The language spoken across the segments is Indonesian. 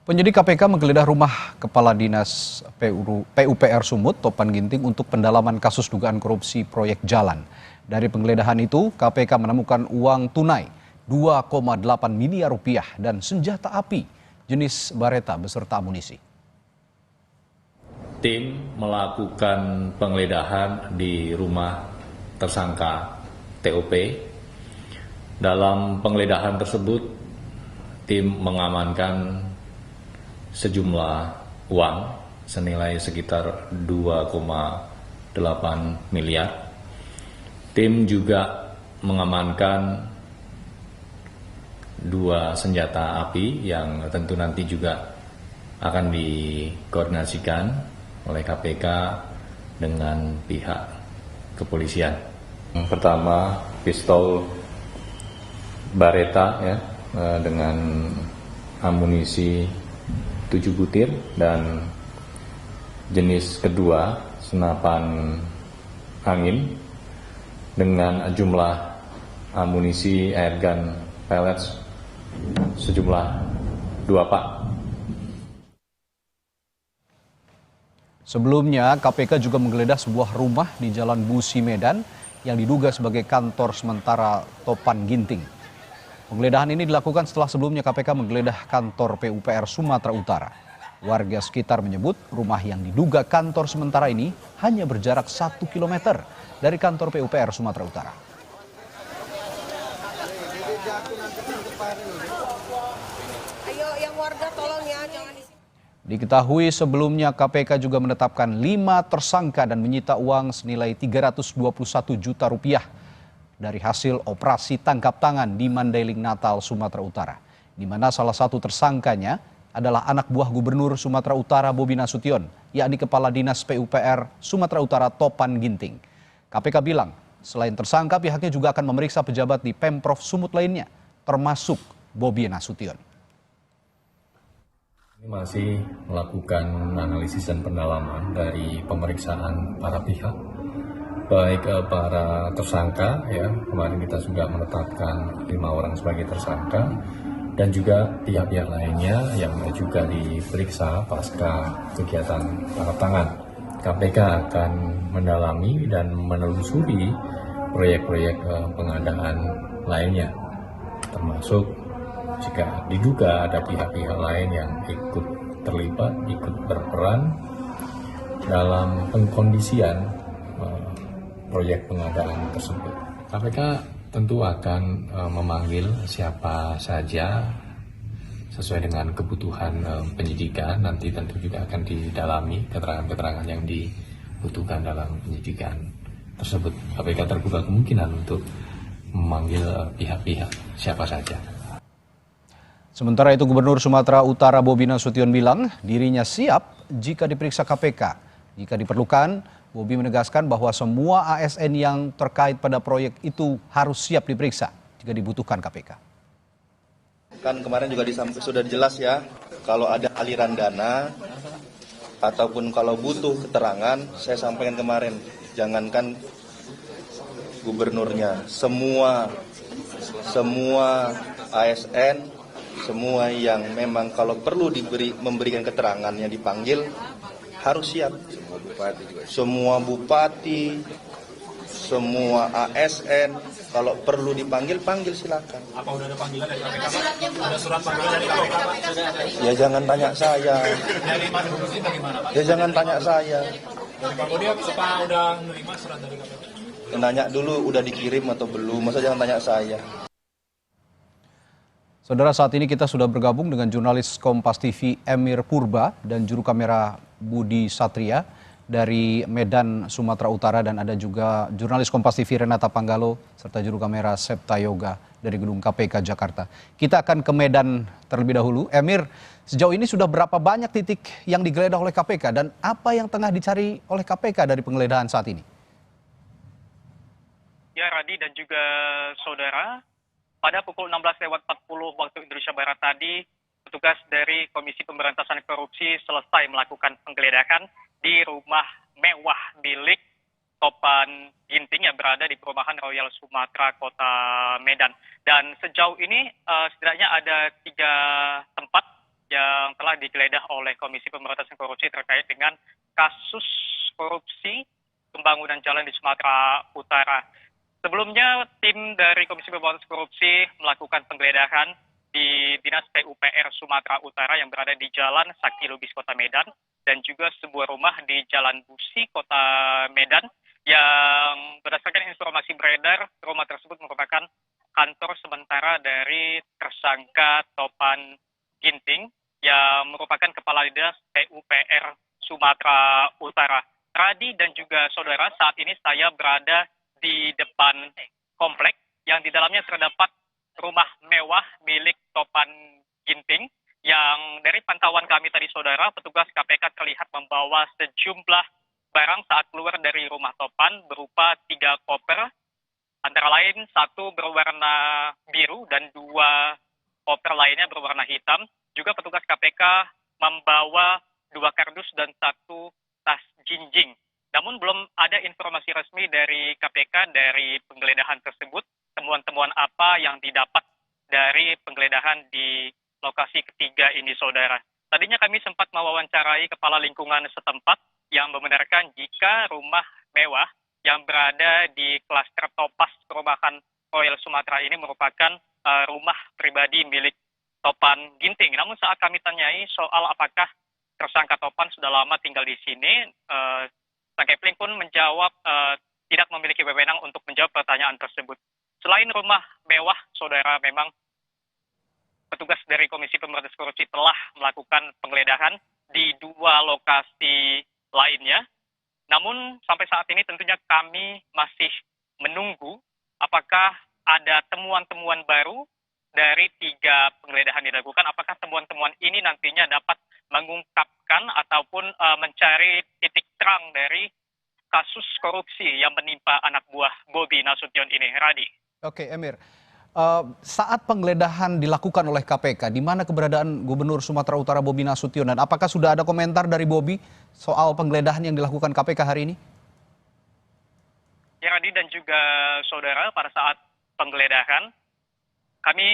Penyidik KPK menggeledah rumah Kepala Dinas PUPR Sumut, Topan Ginting, untuk pendalaman kasus dugaan korupsi proyek jalan. Dari penggeledahan itu, KPK menemukan uang tunai 2,8 miliar rupiah dan senjata api jenis Baretta beserta amunisi. Tim melakukan penggeledahan di rumah tersangka TOP. Dalam penggeledahan tersebut, tim mengamankan sejumlah uang senilai sekitar 2,8 miliar. Tim juga mengamankan 2 senjata api yang tentu nanti juga akan dikoordinasikan oleh KPK dengan pihak kepolisian. Yang pertama, pistol Baretta ya, dengan amunisi 7 butir, dan jenis kedua senapan angin dengan jumlah amunisi airgun pellets sejumlah 2 pak. Sebelumnya, KPK juga menggeledah sebuah rumah di Jalan Busi, Medan yang diduga sebagai kantor sementara Topan Ginting. Penggeledahan ini dilakukan setelah sebelumnya KPK menggeledah kantor PUPR Sumatera Utara. Warga sekitar menyebut rumah yang diduga kantor sementara ini hanya berjarak 1 km dari kantor PUPR Sumatera Utara. Ayo yang warga tolong ya, jangan di sini. Diketahui sebelumnya KPK juga menetapkan 5 tersangka dan menyita uang senilai 321 juta rupiah dari hasil operasi tangkap tangan di Mandailing, Natal, Sumatera Utara, di mana salah satu tersangkanya adalah anak buah Gubernur Sumatera Utara Bobi Nasution, yakni Kepala Dinas PUPR Sumatera Utara Topan Ginting. KPK bilang, selain tersangka, pihaknya juga akan memeriksa pejabat di Pemprov Sumut lainnya, termasuk Bobi Nasution. Ini masih melakukan analisis dan pendalaman dari pemeriksaan para pihak, baik para tersangka ya, kemarin kita sudah menetapkan 5 orang sebagai tersangka, dan juga pihak-pihak lainnya yang juga diperiksa pasca kegiatan tangkap tangan. KPK akan mendalami dan menelusuri proyek-proyek pengadaan lainnya, termasuk jika diduga ada pihak-pihak lain yang ikut terlibat, ikut berperan dalam pengkondisian proyek pengadaan tersebut. KPK tentu akan memanggil siapa saja sesuai dengan kebutuhan penyidikan. Nanti tentu juga akan didalami keterangan-keterangan yang dibutuhkan dalam penyidikan tersebut. KPK terbuka kemungkinan untuk memanggil pihak-pihak siapa saja. Sementara itu, Gubernur Sumatera Utara Bobi Nasution bilang dirinya siap jika diperiksa KPK. Jika diperlukan, Bobi menegaskan bahwa semua ASN yang terkait pada proyek itu harus siap diperiksa jika dibutuhkan KPK. Kan kemarin juga sudah jelas ya, kalau ada aliran dana ataupun kalau butuh keterangan, saya sampaikan kemarin, jangankan gubernurnya, semua ASN, semua yang memang kalau perlu memberikan keterangan yang dipanggil harus siap. Semua bupati, semua ASN, kalau perlu dipanggil, panggil silakan. Apa udah ada panggilan dari KPK? Ada surat panggilan dari KPK, Pak? Ya jangan tanya saya. Dari Mas Budi bagaimana, Pak? Ya jangan tanya saya. Dari Pak Budi apa udah menerima surat dari KPK? Nanya dulu udah dikirim atau belum, masa jangan tanya saya. Saudara, saat ini kita sudah bergabung dengan jurnalis Kompas TV Emir Purba dan juru kamera Budi Satria dari Medan, Sumatera Utara, dan ada juga jurnalis Kompas TV Renata Panggalo serta juru kamera Septa Yoga dari Gedung KPK Jakarta. Kita akan ke Medan terlebih dahulu. Emir, sejauh ini sudah berapa banyak titik yang digeledah oleh KPK dan apa yang tengah dicari oleh KPK dari penggeledahan saat ini? Ya, Radi dan juga saudara, pada pukul 16.40 waktu Indonesia Barat tadi, petugas dari Komisi Pemberantasan Korupsi selesai melakukan penggeledahan di rumah mewah milik Topan Ginting yang berada di perumahan Royal Sumatera, Kota Medan. Dan sejauh ini setidaknya ada 3 tempat yang telah digeledah oleh Komisi Pemberantasan Korupsi terkait dengan kasus korupsi pembangunan jalan di Sumatera Utara. Sebelumnya, tim dari Komisi Pemberantasan Korupsi melakukan penggeledahan di Dinas PUPR Sumatera Utara yang berada di Jalan Sakti Lubis, Kota Medan, dan juga sebuah rumah di Jalan Busi, Kota Medan, yang berdasarkan informasi beredar, rumah tersebut merupakan kantor sementara dari tersangka Topan Ginting, yang merupakan Kepala Dinas PUPR Sumatera Utara. Radi dan juga saudara, saat ini saya berada di depan komplek yang di dalamnya terdapat rumah mewah milik Topan Ginting, yang dari pantauan kami tadi saudara, petugas KPK terlihat membawa sejumlah barang saat keluar dari rumah Topan berupa 3 koper, antara lain 1 berwarna biru dan 2 koper lainnya berwarna hitam. Juga petugas KPK membawa 2 kardus dan 1 tas jinjing. Namun belum ada informasi resmi dari KPK dari penggeledahan tersebut, temuan-temuan apa yang didapat dari penggeledahan di lokasi ketiga ini, saudara. Tadinya kami sempat mewawancarai kepala lingkungan setempat yang membenarkan jika rumah mewah yang berada di klaster Topas perumahan Royal Sumatera ini merupakan rumah pribadi milik Topan Ginting. Namun saat kami tanyai soal apakah tersangka Topan sudah lama tinggal di sini, Sang Kepling pun menjawab tidak memiliki wewenang untuk menjawab pertanyaan tersebut. Selain rumah mewah, saudara, memang petugas dari Komisi Pemberantasan Korupsi telah melakukan penggeledahan di 2 lokasi lainnya. Namun sampai saat ini tentunya kami masih menunggu apakah ada temuan-temuan baru dari 3 penggeledahan dilakukan. Apakah temuan-temuan ini nantinya dapat mengungkapkan ataupun mencari titik terang dari kasus korupsi yang menimpa anak buah Bobi Nasution ini, Radi. Oke, Emir. Saat penggeledahan dilakukan oleh KPK, di mana keberadaan Gubernur Sumatera Utara Bobi Nasution, dan apakah sudah ada komentar dari Bobi soal penggeledahan yang dilakukan KPK hari ini? Ya, Radi dan juga saudara, pada saat penggeledahan kami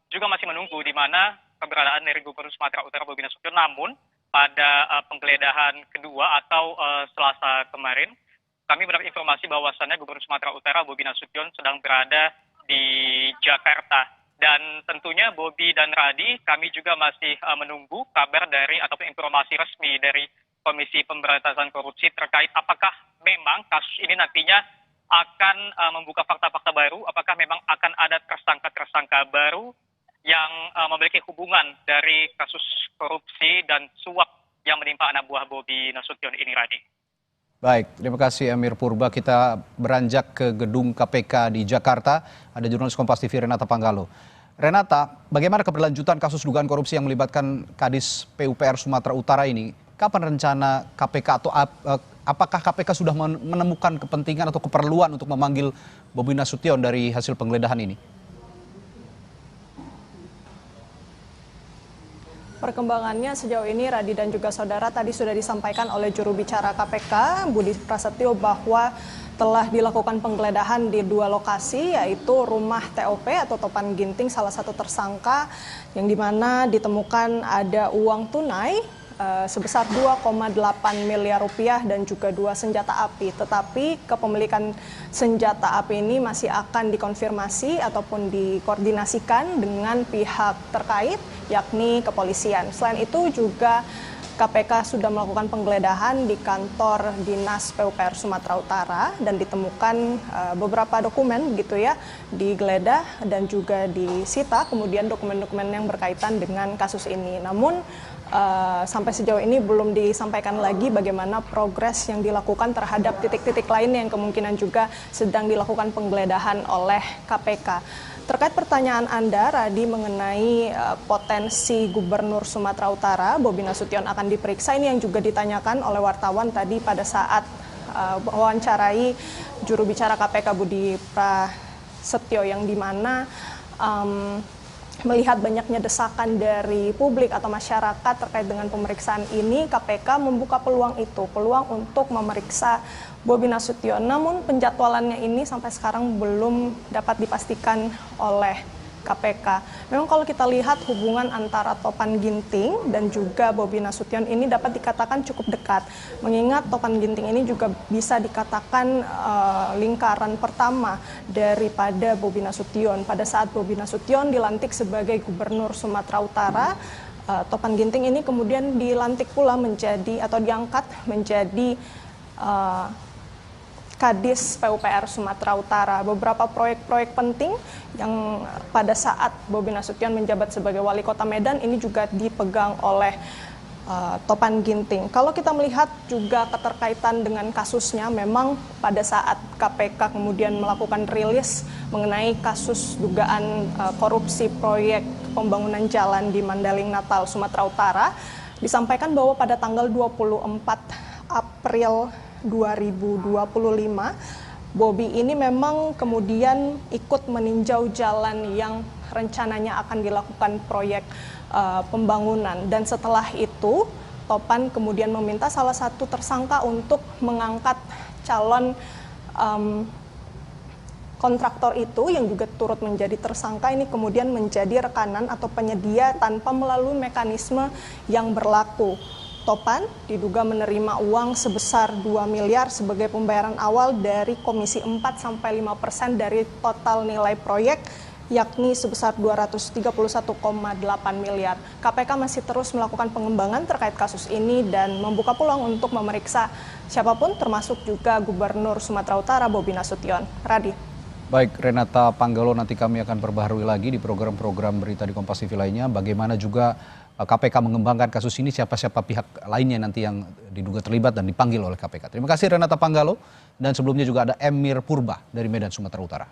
juga masih menunggu di mana keberadaan dari Gubernur Sumatera Utara Bobi Nasution. Namun pada penggeledahan kedua atau Selasa kemarin, kami mendapat informasi bahwasannya Gubernur Sumatera Utara Bobi Nasution sedang berada di Jakarta. Dan tentunya Bobi dan Radi, kami juga masih menunggu kabar dari ataupun informasi resmi dari Komisi Pemberantasan Korupsi terkait apakah memang kasus ini nantinya akan membuka fakta-fakta baru, apakah memang akan ada tersangka-tersangka baru yang memiliki hubungan dari kasus korupsi dan suap yang menimpa anak buah Bobi Nasution ini, Radi. Baik, terima kasih Emir Purba. Kita beranjak ke gedung KPK di Jakarta. Ada jurnalis Kompas TV Renata Panggalo. Renata, bagaimana keberlanjutan kasus dugaan korupsi yang melibatkan Kadis PUPR Sumatera Utara ini? Kapan rencana KPK atau apakah KPK sudah menemukan kepentingan atau keperluan untuk memanggil Bobi Nasution dari hasil penggeledahan ini? Perkembangannya sejauh ini, Radi dan juga saudara, tadi sudah disampaikan oleh juru bicara KPK, Budi Prasetyo, bahwa telah dilakukan penggeledahan di 2 lokasi, yaitu rumah TOP atau Topan Ginting, salah satu tersangka, yang dimana ditemukan ada uang tunai sebesar 2,8 miliar rupiah dan juga 2 senjata api. Tetapi kepemilikan senjata api ini masih akan dikonfirmasi ataupun dikoordinasikan dengan pihak terkait, yakni kepolisian. Selain itu juga KPK sudah melakukan penggeledahan di kantor Dinas PUPR Sumatera Utara dan ditemukan beberapa dokumen begitu ya, digeledah dan juga disita, kemudian dokumen-dokumen yang berkaitan dengan kasus ini. Namun sampai sejauh ini belum disampaikan lagi bagaimana progres yang dilakukan terhadap titik-titik lain yang kemungkinan juga sedang dilakukan penggeledahan oleh KPK. Terkait pertanyaan Anda, Radi, mengenai potensi Gubernur Sumatera Utara Bobi Nasution akan diperiksa, ini yang juga ditanyakan oleh wartawan tadi pada saat wawancarai juru bicara KPK Budi Prasetyo, yang dimana melihat banyaknya desakan dari publik atau masyarakat terkait dengan pemeriksaan ini, KPK membuka peluang untuk memeriksa Bobi Nasution. Namun penjadwalannya ini sampai sekarang belum dapat dipastikan oleh KPK. Memang kalau kita lihat hubungan antara Topan Ginting dan juga Bobi Nasution ini dapat dikatakan cukup dekat. Mengingat Topan Ginting ini juga bisa dikatakan lingkaran pertama daripada Bobi Nasution. Pada saat Bobi Nasution dilantik sebagai Gubernur Sumatera Utara, Topan Ginting ini kemudian dilantik pula menjadi atau diangkat menjadi Kadis PUPR Sumatera Utara. Beberapa proyek-proyek penting yang pada saat Bobi Nasution menjabat sebagai wali kota Medan ini juga dipegang oleh Topan Ginting. Kalau kita melihat juga keterkaitan dengan kasusnya, memang pada saat KPK kemudian melakukan rilis mengenai kasus dugaan korupsi proyek pembangunan jalan di Mandailing Natal, Sumatera Utara, disampaikan bahwa pada tanggal 24 April 2025, Bobi ini memang kemudian ikut meninjau jalan yang rencananya akan dilakukan proyek pembangunan. Dan setelah itu, Topan kemudian meminta salah satu tersangka untuk mengangkat calon kontraktor itu yang juga turut menjadi tersangka ini kemudian menjadi rekanan atau penyedia tanpa melalui mekanisme yang berlaku. Topan diduga menerima uang sebesar 2 miliar sebagai pembayaran awal dari komisi 4-5% dari total nilai proyek, yakni sebesar 231,8 miliar. KPK masih terus melakukan pengembangan terkait kasus ini dan membuka peluang untuk memeriksa siapapun termasuk juga Gubernur Sumatera Utara Bobi Nasution. Radi. Baik, Renata Panggalo, nanti kami akan perbaharui lagi di program-program berita di Kompas TV lainnya. Bagaimana juga KPK mengembangkan kasus ini, siapa-siapa pihak lainnya nanti yang diduga terlibat dan dipanggil oleh KPK. Terima kasih Renata Panggalo, dan sebelumnya juga ada Emir Purba dari Medan, Sumatera Utara.